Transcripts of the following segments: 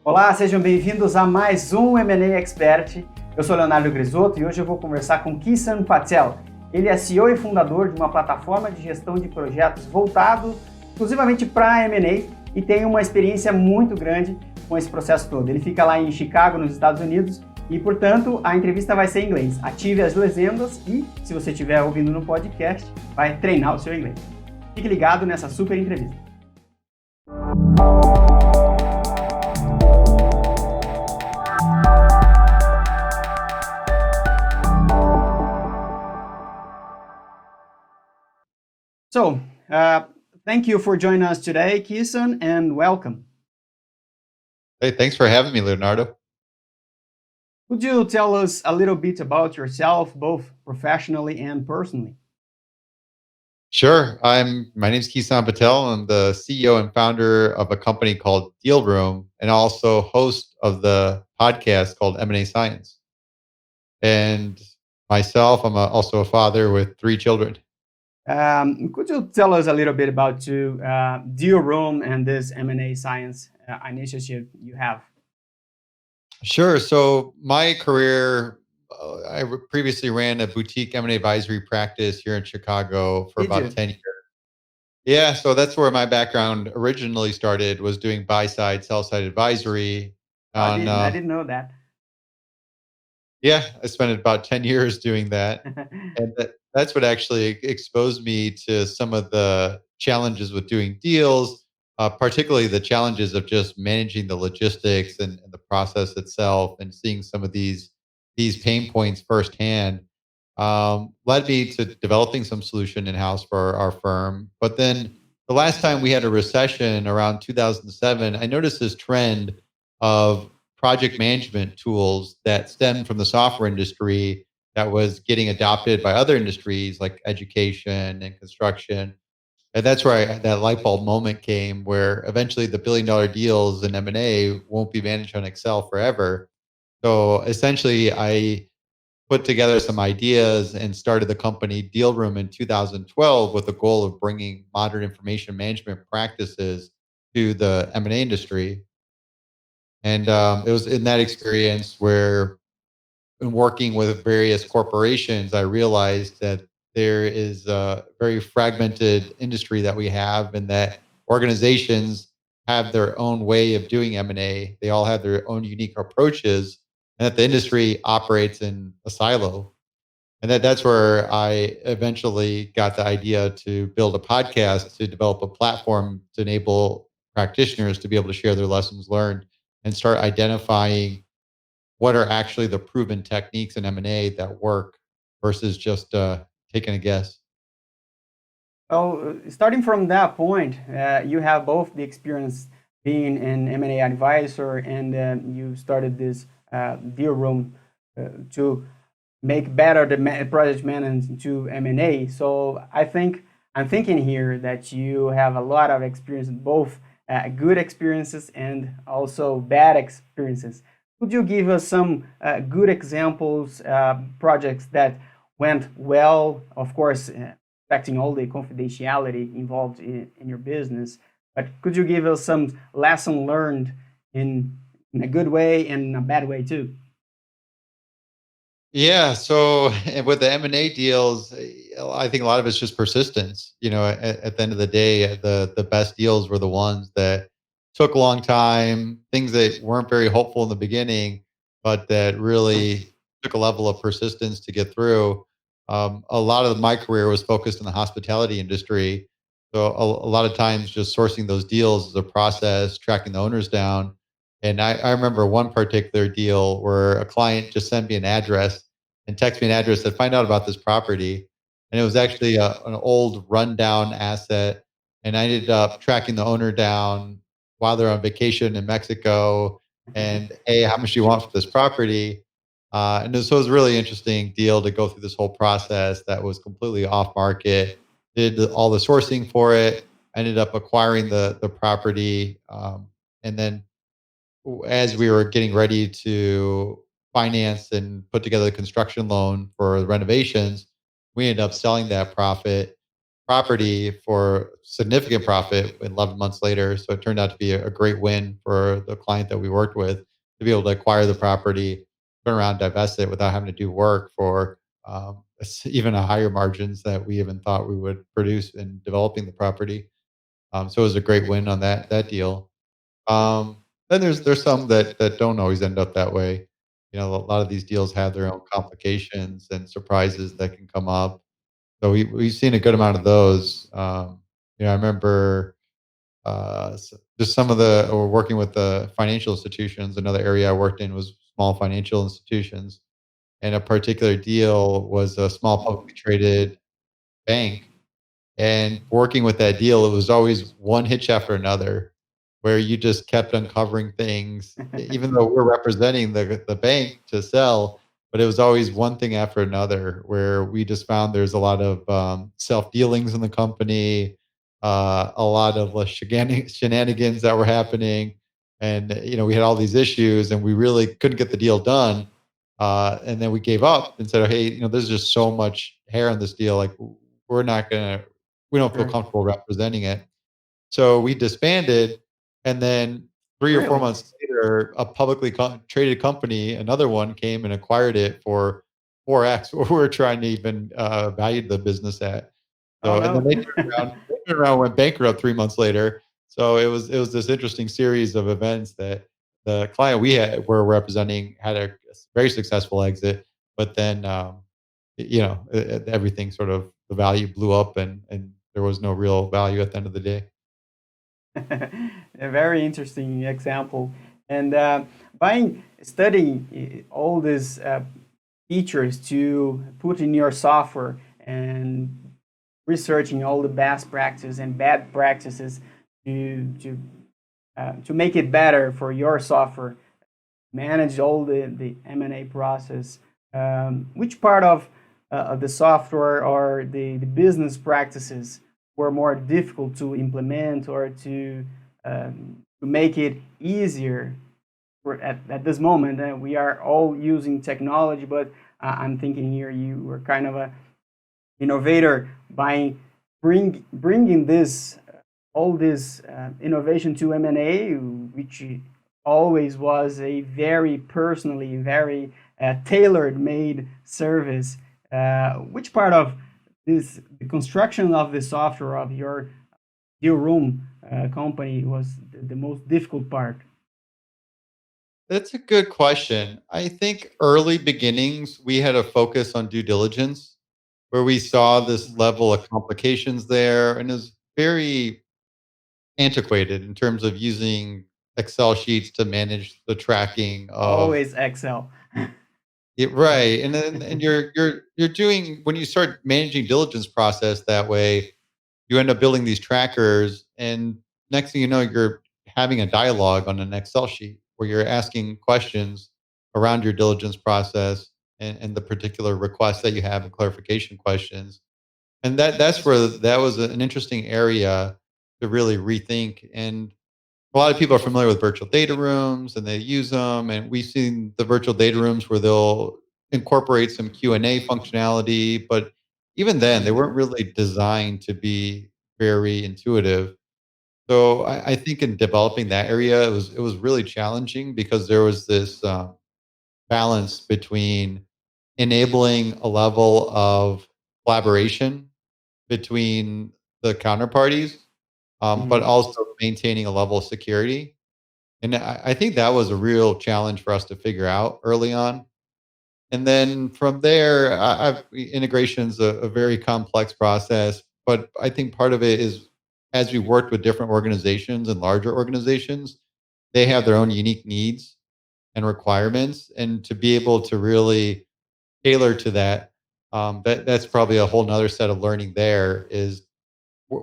Olá, sejam bem-vindos a mais um M&A Expert. Eu sou Leonardo Grisotto e hoje eu vou conversar com Kison Patel. Ele é CEO e fundador de uma plataforma de gestão de projetos voltado exclusivamente para M&A e tem uma experiência muito grande com esse processo todo. Ele fica lá em Chicago, nos Estados Unidos, e, portanto, a entrevista vai ser em inglês. Ative as legendas e, se você estiver ouvindo no podcast, vai treinar o seu inglês. Fique ligado nessa super entrevista. So, thank you for joining us today, Kison, and welcome. Hey, thanks for having me, Leonardo. Could you tell us a little bit about yourself, both professionally and personally? Sure. My name's Kison Patel. I'm the CEO and founder of a company called DealRoom and also host of the podcast called M&A Science. And myself, also a father with three children. Could you tell us a little bit about DealRoom and this M&A Science initiative you have? Sure. So my career, previously ran a boutique M&A advisory practice here in Chicago for Did about you? 10 years. Yeah, so that's where my background originally started, was doing buy side, sell side advisory on I didn't know that. yeah, I spent about 10 years doing that. And that's what actually exposed me to some of the challenges with doing deals, particularly the challenges of just managing the logistics and the process itself, and seeing some of these pain points firsthand. Led me to developing some solution in house for our firm. But then the last time we had a recession around 2007, I noticed this trend of project management tools that stemmed from the software industry that was getting adopted by other industries like education and construction. And that's where that light bulb moment came, where eventually the billion-dollar deals in M&A won't be managed on Excel forever. So essentially, I put together some ideas and started the company DealRoom in 2012 with the goal of bringing modern information management practices to the M&A industry. And it was in that experience where, in working with various corporations, I realized that there is a very fragmented industry that we have, and that organizations have their own way of doing M&A. They all have their own unique approaches, and that the industry operates in a silo. And that's where I eventually got the idea to build a podcast to develop a platform to enable practitioners to be able to share their lessons learned and start identifying what are actually the proven techniques in M&A that work versus just taking a guess. Well, starting from that point, you have both the experience being an M&A advisor and you started this deal room to make better the project management to M&A. So I'm thinking here that you have a lot of experience, both good experiences and also bad experiences. Could you give us some good examples, projects that went well, of course, respecting all the confidentiality involved in your business, but could you give us some lesson learned in a good way and in a bad way too? Yeah. So with the M&A deals, I think a lot of it's just persistence. At the end of the day, the best deals were the ones that took a long time, things that weren't very hopeful in the beginning, but that really took a level of persistence to get through. A lot of my career was focused in the hospitality industry. So a lot of times just sourcing those deals is a process, tracking the owners down. And I remember one particular deal where a client just sent me an address and texted me an address that find out about this property. And it was actually an old rundown asset. And I ended up tracking the owner down while they're on vacation in Mexico. And hey, how much do you want for this property? So it was a really interesting deal to go through this whole process that was completely off market. Did all the sourcing for it. Ended up acquiring the property, and then as we were getting ready to finance and put together the construction loan for the renovations, we ended up selling that profit. property for significant profit 11 months later. So it turned out to be a great win for the client that we worked with to be able to acquire the property, turn around, divest it without having to do work for even a higher margins that we even thought we would produce in developing the property. So it was a great win on that deal. Then there's some that don't always end up that way. You know, a lot of these deals have their own complications and surprises that can come up. So we've seen a good amount of those. I remember just some of the or working with the financial institutions. Another area I worked in was small financial institutions, and a particular deal was a small publicly traded bank, and working with that deal, it was always one hitch after another, where you just kept uncovering things, even though we're representing the bank to sell, but it was always one thing after another, where we just found there's a lot of self dealings in the company, a lot of shenanigans that were happening, and we had all these issues, and we really couldn't get the deal done. And then we gave up and said, "Hey, there's just so much hair on this deal. Like, we're not gonna we don't feel Sure. comfortable representing it." So we disbanded, and then 3 or 4 Really? months later, a publicly traded company, another one, came and acquired it for 4x what we're trying to even, value the business at. Oh So and then no. they turned around, went bankrupt 3 months later. So it was this interesting series of events that the client were representing had a very successful exit, but then, everything sort of the value blew up, and there was no real value at the end of the day. A very interesting example. And by studying all these features to put in your software and researching all the best practices and bad practices to make it better for your software, manage all the M&A process. Which part of the software or the business practices were more difficult to implement or to make it easier at this moment? We are all using technology, but I'm thinking here you were kind of a innovator by bringing this all this innovation to M&A, which always was a very personally, very tailored made service. Which part of the construction of the software of your DealRoom company was the most difficult part? That's a good question. I think early beginnings, we had a focus on due diligence, where we saw this Mhm. level of complications there, and it was very antiquated in terms of using Excel sheets to manage the tracking of Always Excel. it, right. And then and you're doing when you start managing diligence process that way, you end up building these trackers, and next thing you know, you're having a dialogue on an Excel sheet where you're asking questions around your diligence process and the particular requests that you have and clarification questions. And that's where that was an interesting area to really rethink. And a lot of people are familiar with virtual data rooms and they use them. And we've seen the virtual data rooms where they'll incorporate some Q&A functionality, but even then they weren't really designed to be very intuitive. So I think in developing that area, it was really challenging because there was this balance between enabling a level of collaboration between the counterparties, but Mhm. also maintaining a level of security. And I think that was a real challenge for us to figure out early on. And then from there, integration's a very complex process. But I think part of it is as we worked with different organizations and larger organizations, they have their own unique needs and requirements. And to be able to really tailor to that, that's probably a whole nother set of learning there is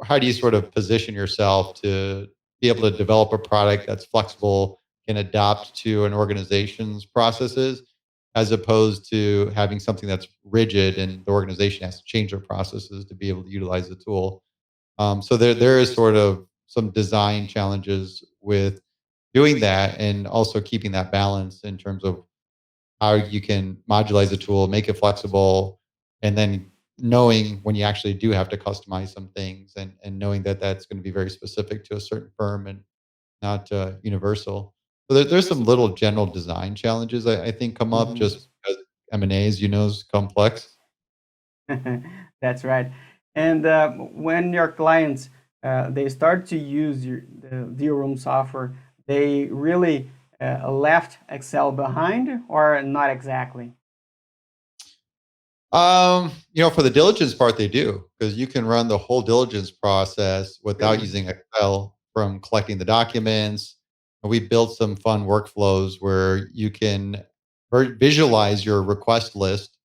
how do you sort of position yourself to be able to develop a product that's flexible, can adapt to an organization's processes, as opposed to having something that's rigid and the organization has to change their processes to be able to utilize the tool. So there is sort of some design challenges with doing that and also keeping that balance in terms of how you can modularize the tool, make it flexible, and then knowing when you actually do have to customize some things and knowing that that's going to be very specific to a certain firm and not universal. So there's some little general design challenges I think come up Mhm. just because M&A, as you know, is complex. That's right. And when your clients they start to use the DealRoom software, they really left Excel behind, or not exactly? For the diligence part, they do because you can run the whole diligence process without Really? using Excel from collecting the documents. And we built some fun workflows where you can visualize your request list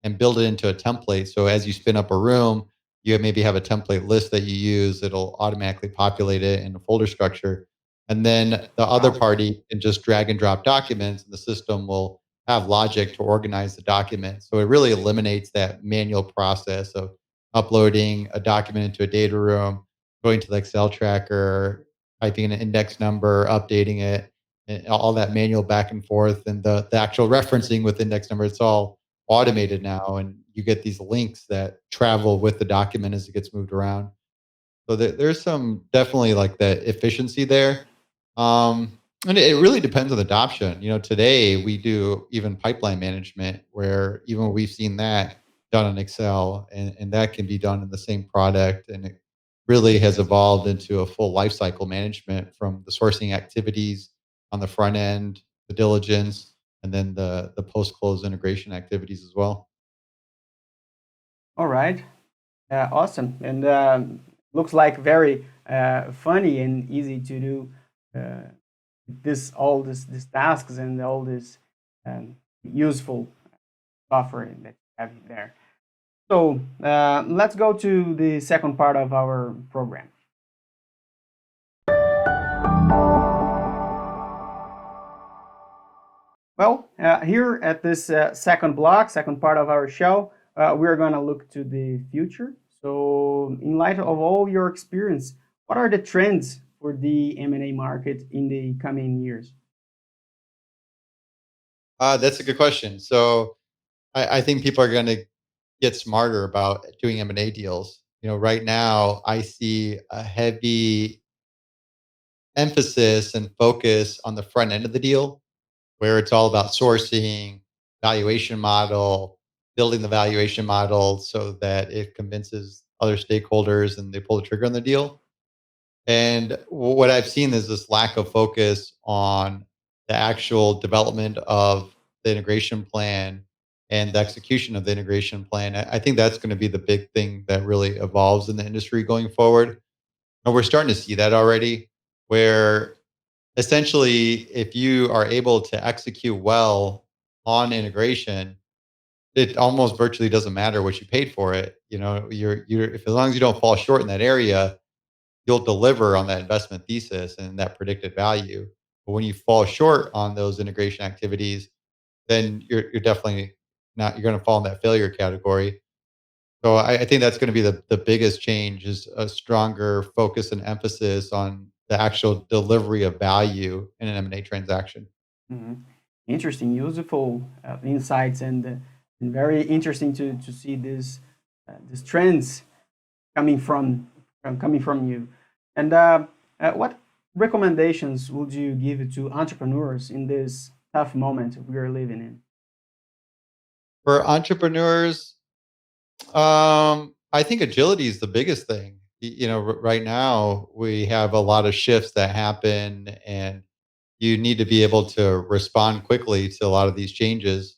and build it into a template. So as you spin up a room, you maybe have a template list that you use. It'll automatically populate it in a folder structure. And then the other Wow. party can just drag and drop documents, and the system will have logic to organize the document. So it really eliminates that manual process of uploading a document into a data room, going to the Excel tracker, typing in an index number, updating it, and all that manual back and forth, and the actual referencing with index number. It's all automated now, and you get these links that travel with the document as it gets moved around. So there's some definitely like the efficiency there. And it really depends on adoption. Today we do even pipeline management where even we've seen that done in Excel and that can be done in the same product. And it really has evolved into a full life cycle management from the sourcing activities on the front end, the diligence, and then the post close integration activities as well. All right. Awesome. And looks like very funny and easy to do uh, these tasks and all this useful software that you have there. So let's go to the second part of our program. Well, here at this second block, second part of our show, we're going to look to the future. So, in light of all your experience, what are the trends for the M&A market in the coming years? That's a good question. So I think people are going to get smarter about doing M&A deals. Right now I see a heavy emphasis and focus on the front end of the deal where it's all about sourcing, valuation model, building the valuation model so that it convinces other stakeholders and they pull the trigger on the deal. And what I've seen is this lack of focus on the actual development of the integration plan and the execution of the integration plan. I think that's going to be the big thing that really evolves in the industry going forward. And we're starting to see that already, where essentially, if you are able to execute well on integration, it almost virtually doesn't matter what you paid for it. You're if as long as you don't fall short in that area, you'll deliver on that investment thesis and that predicted value. But when you fall short on those integration activities, then you're definitely not you're going to fall in that failure category. So I think that's going to be the biggest change is a stronger focus and emphasis on the actual delivery of value in an M&A transaction. Mhm. Interesting, useful insights, and very interesting to see these trends coming from you. And what recommendations would you give to entrepreneurs in this tough moment we are living in? For entrepreneurs, I think agility is the biggest thing. Right now we have a lot of shifts that happen, and you need to be able to respond quickly to a lot of these changes.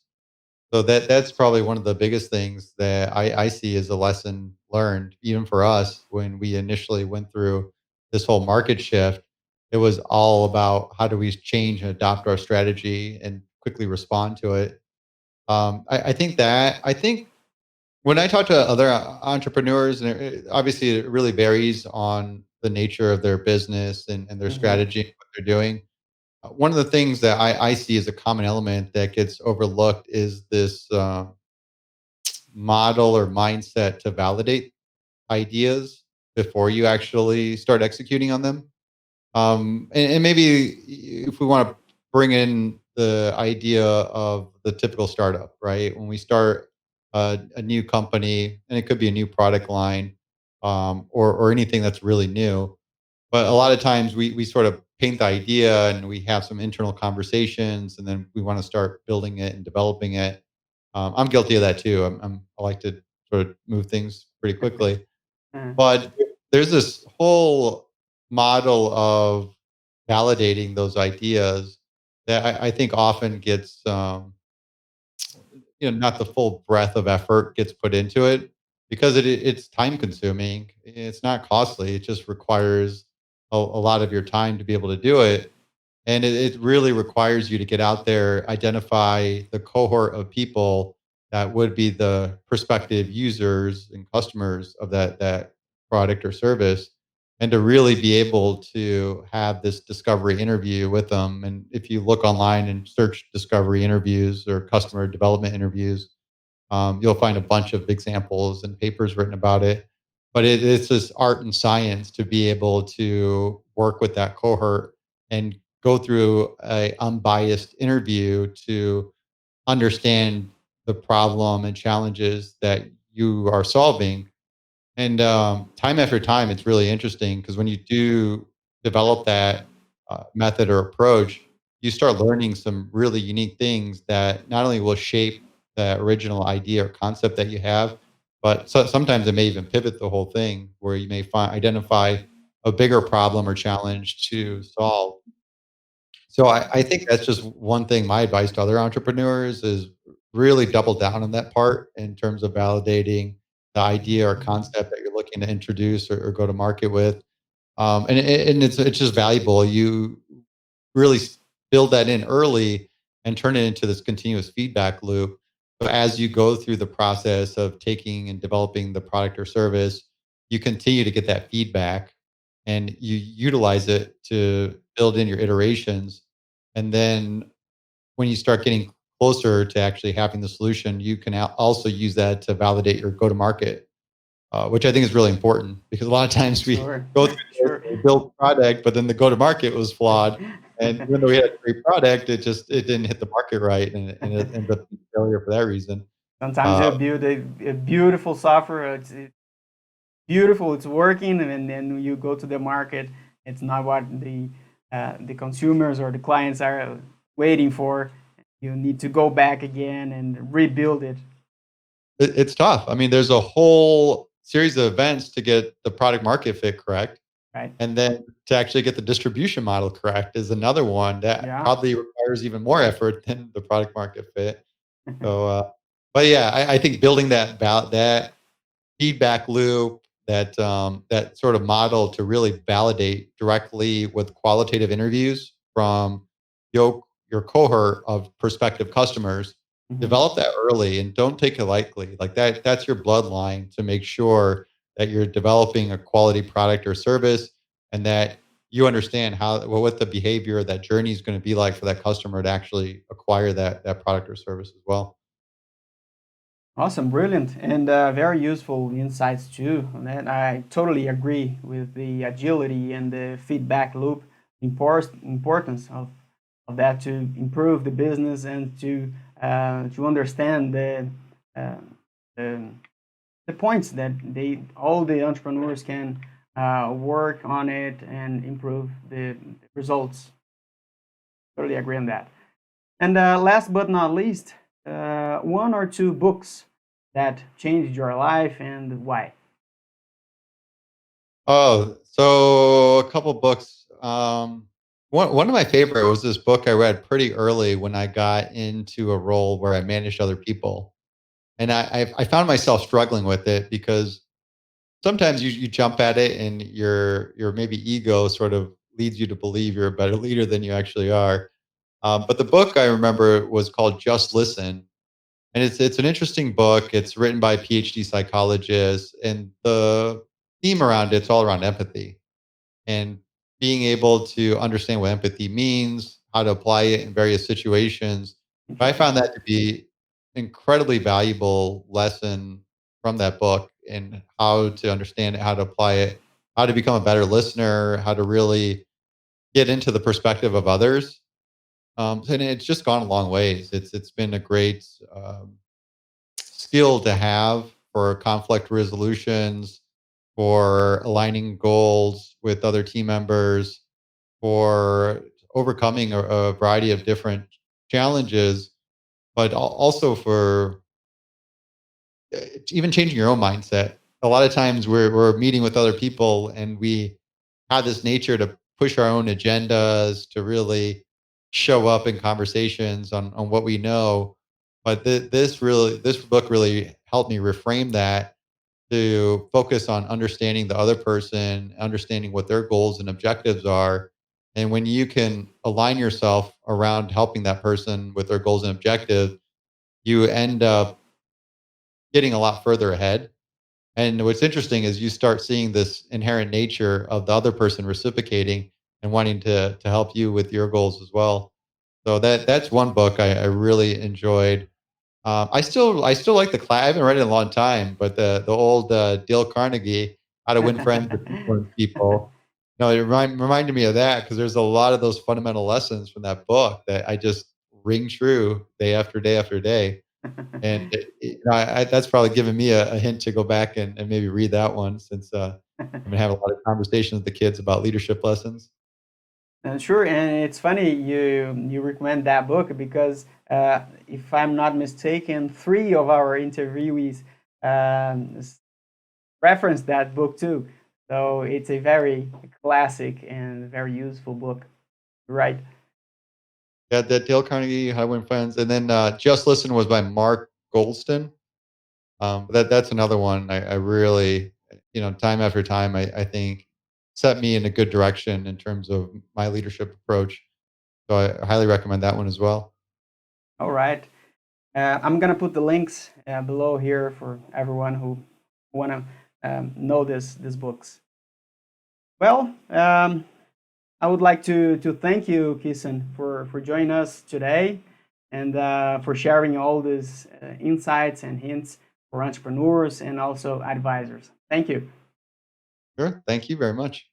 So that's probably one of the biggest things that I see as a lesson learned, even for us when we initially went through this whole market shift. It was all about how do we change and adopt our strategy and quickly respond to it. I think when I talk to other entrepreneurs, and obviously it really varies on the nature of their business and their Hmm. strategy, and what they're doing. One of the things that I see as a common element that gets overlooked is this model or mindset to validate ideas before you actually start executing on them. And maybe if we want to bring in the idea of the typical startup, right? When we start a new company, and it could be a new product line, or anything that's really new. But a lot of times we sort of paint the idea and we have some internal conversations, and then we want to start building it and developing it. I'm guilty of that too. I like to sort of move things pretty quickly. Uh, But there's this whole model of validating those ideas that I think often gets, not the full breadth of effort gets put into it because it's time consuming. It's not costly. It just requires a lot of your time to be able to do it. And it really requires you to get out there, identify the cohort of people that would be the prospective users and customers of that product or service, and to really be able to have this discovery interview with them. And if you look online and search discovery interviews or customer development interviews, you'll find a bunch of examples and papers written about it. But it's this art and science to be able to work with that cohort and go through a unbiased interview to understand the problem and challenges that you are solving. And time after time, it's really interesting because when you do develop that method or approach, you start learning some really unique things that not only will shape the original idea or concept that you have, but sometimes it may even pivot the whole thing where you may identify a bigger problem or challenge to solve. So I think that's just one thing. My advice to other entrepreneurs is really double down on that part in terms of validating the idea or concept that you're looking to introduce or go to market with. And it's just valuable. You really build that in early and turn it into this continuous feedback loop. So as you go through the process of taking and developing the product or service, you continue to get that feedback and you utilize it to build in your iterations. And then when you start getting closer to actually having the solution, you can also use that to validate your go to market, which I think is really important because a lot of times we sure, go through this, sure. we build product, but then the go to market was flawed. And even though we had a great product, it didn't hit the market right, and it ended up being a failure for that reason. Sometimes Uh, you build a beautiful software. It's beautiful. It's working, and then you go to the market. It's not what the consumers or the clients are waiting for. You need to go back again and rebuild it. it's tough. I mean, there's a whole series of events to get the product market fit correct. Right? And then to actually get the distribution model correct is another one that Yeah. probably requires even more effort than the product market fit. So, but yeah, I think building that feedback loop, that sort of model to really validate directly with qualitative interviews from your cohort of prospective customers. Mhm. Develop that early and don't take it lightly. Like that's your bloodline to make sure that you're developing a quality product or service, and that you understand what the behavior, that journey is going to be like for that customer to actually acquire that product or service as well. Awesome, brilliant, and very useful insights too. And I totally agree with the agility and the feedback loop importance of that to improve the business and to understand uh, the the points that they all the entrepreneurs can work on it and improve the results. Totally agree on that. And last but not least, one or two books that changed your life and why. Oh, so a couple books. One of my favorite was this book I read pretty early when I got into a role where I managed other people, and I found myself struggling with it because sometimes you jump at it and your maybe ego sort of leads you to believe you're a better leader than you actually are. But the book I remember was called Just Listen, and it's an interesting book. It's written by a PhD psychologist, and the theme around it's all around empathy and being able to understand what empathy means, how to apply it in various situations. I Interesting. found that to be incredibly valuable lesson from that book and how to understand it, how to apply it, how to become a better listener, how to really get into the perspective of others. And it's just gone a long ways. It's been a great skill to have for conflict resolutions, for aligning goals with other team members, for overcoming a variety of different challenges, but also for even changing your own mindset. A lot of times we're meeting with other people and we have this nature to push our own agendas, to really show up in conversations on what we know. But this book really helped me reframe that to focus on understanding the other person, understanding what their goals and objectives are. And when you can align yourself around helping that person with their goals and objectives, you end up getting a lot further ahead. And what's interesting is you start seeing this inherent nature of the other person reciprocating and wanting to help you with your goals as well. So that's one book I really enjoyed. I still like the class. I haven't read it in a long time, but the old Dale Carnegie, How to Win Friends and Influence People. No, it reminded me of that because there's a lot of those fundamental lessons from that book that I just ring true day after day after day. And that's probably given me a hint to go back and maybe read that one since I've been having a lot of conversations with the kids about leadership lessons. Sure, and it's funny you recommend that book because if I'm not mistaken, three of our interviewees referenced that book too. So it's a very classic and very useful book, right? Yeah, that Dale Carnegie, How to Win Friends, and then Just Listen was by Mark Goldston. That's another one I really, time after time, I think set me in a good direction in terms of my leadership approach. So I highly recommend that one as well. All right. I'm gonna put the links below here for everyone who wanna know these books. Well, I would like to thank you, Kison, for joining us today and for sharing all these insights and hints for entrepreneurs and also advisors. Thank you. Sure. Thank you very much.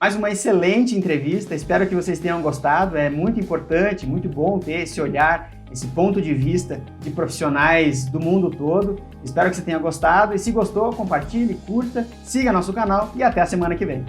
Mais uma excelente entrevista, espero que vocês tenham gostado. É muito importante, muito bom ter esse olhar, esse ponto de vista de profissionais do mundo todo. Espero que você tenha gostado e se gostou, compartilhe, curta, siga nosso canal e até a semana que vem.